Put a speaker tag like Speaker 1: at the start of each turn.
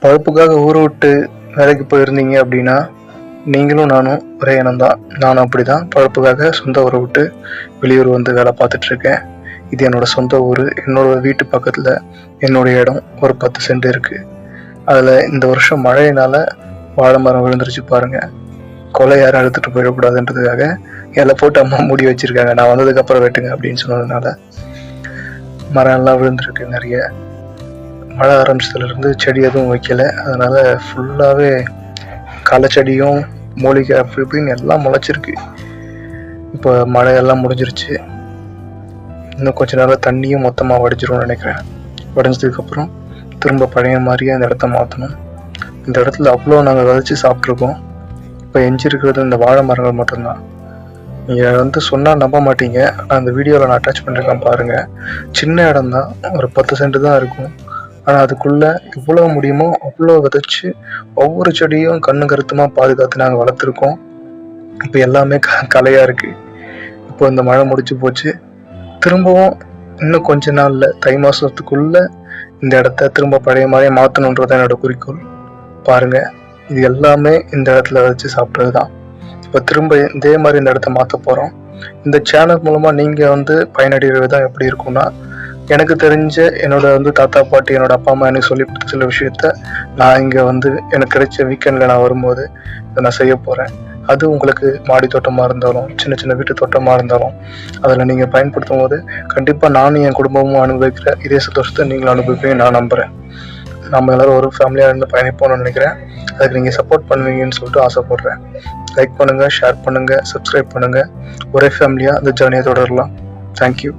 Speaker 1: பழப்புக்காக ஊரை விட்டு வேலைக்கு போயிருந்தீங்க அப்படின்னா நீங்களும் நானும் ஒரே இனம்தான். நானும் அப்படி தான் பழப்புக்காக சொந்த ஊரை விட்டு வெளியூர் வந்து வேலை பார்த்துட்ருக்கேன். இது என்னோட சொந்த ஊர். என்னோட வீட்டு பக்கத்தில் என்னுடைய இடம் ஒரு 10 சென்ட் இருக்குது. அதில் இந்த வருஷம் மழையினால வாழை மரம் விழுந்துருச்சு பாருங்கள். கொலை யாரும் எடுத்துகிட்டு போயிடக்கூடாதுன்றதுக்காக இலை போட்டு அம்மா மூடி வச்சுருக்காங்க. நான் வந்ததுக்கப்புறம் வெட்டுங்க அப்படின்னு சொன்னதுனால மரம் எல்லாம் விழுந்துருக்கு நிறைய. மழை ஆரம்பிச்சதுலேருந்து செடி எதுவும் வைக்கலை. அதனால் ஃபுல்லாகவே களை செடியும் மூலிகை அப்படி இப்படின்னு எல்லாம் முளைச்சிருக்கு. இப்போ மழையெல்லாம் முடிஞ்சிருச்சு. இன்னும் கொஞ்ச நாள் தண்ணியும் மொத்தமாக வடிஞ்சிரும்னு நினைக்கிறேன். வடிஞ்சதுக்கப்புறம் திரும்ப பழைய மாதிரியே அந்த இடத்த மாற்றணும். இந்த இடத்துல அவ்வளோ நாங்கள் விதைச்சி சாப்பிட்ருக்கோம். இப்போ எஞ்சிருக்கிறது இந்த வாழை மரங்கள் மட்டும்தான். நீங்கள் வந்து சொன்னால் நம்ப மாட்டீங்க. ஆனால் அந்த வீடியோவில் நான் அட்டாச் பண்ணியிருக்கேன் பாருங்கள். சின்ன இடம் தான், ஒரு 10 சென்ட் தான் இருக்கும். ஆனால் அதுக்குள்ளே எவ்வளோ முடியுமோ அவ்வளோ விதைச்சி ஒவ்வொரு செடியும் கண்ணு கருத்துமாக பாதுகாத்து நாங்கள் வளர்த்துருக்கோம். இப்போ எல்லாமே கலையாக இருக்குது. இப்போ இந்த மழை முடிச்சு போச்சு. திரும்பவும் இன்னும் கொஞ்ச நாளில் தை மாதத்துக்குள்ளே இந்த இடத்த திரும்ப பழைய மாதிரியே மாற்றணுன்றது என்னோட குறிக்கோள். பாருங்கள், இது எல்லாமே இந்த இடத்துல வச்சு சாப்பிட்றது தான். இப்போ திரும்ப இதே மாதிரி இந்த இடத்த மாற்ற போகிறோம். இந்த சேனல் மூலமாக நீங்கள் வந்து பயனடைகிற விதம் எப்படி இருக்கும்னா, எனக்கு தெரிஞ்ச என்னோட வந்து தாத்தா பாட்டி என்னோட அப்பா அம்மா எனக்கு சொல்லி கொடுத்த சில விஷயத்த நான் இங்கே வந்து எனக்கு கிடைச்ச வீக்கெண்டில் நான் வரும்போது இதை நான் செய்ய போகிறேன். அது உங்களுக்கு மாடி தோட்டமாக இருந்தாலும் சின்ன சின்ன வீட்டு தோட்டமாக இருந்தாலும் அதில் நீங்கள் பயன்படுத்தும் போது கண்டிப்பாக நானும் என் குடும்பமும் அனுபவிக்கிற இதே சந்தோஷத்தை நீங்களும் அனுபவிப்பீங்க நான் நம்புகிறேன். நம்ம எல்லோரும் ஒரு ஃபேமிலியாக இருந்து பயணிப்போம்னு நினைக்கிறேன். அதுக்கு நீங்கள் சப்போர்ட் பண்ணுவீங்கன்னு சொல்லிட்டு ஆசைப்பட்றேன். லைக் பண்ணுங்கள், ஷேர் பண்ணுங்கள், சப்ஸ்கிரைப் பண்ணுங்கள். ஒரே ஃபேமிலியாக அந்த ஜேர்னியை தொடரலாம். தேங்க்யூ.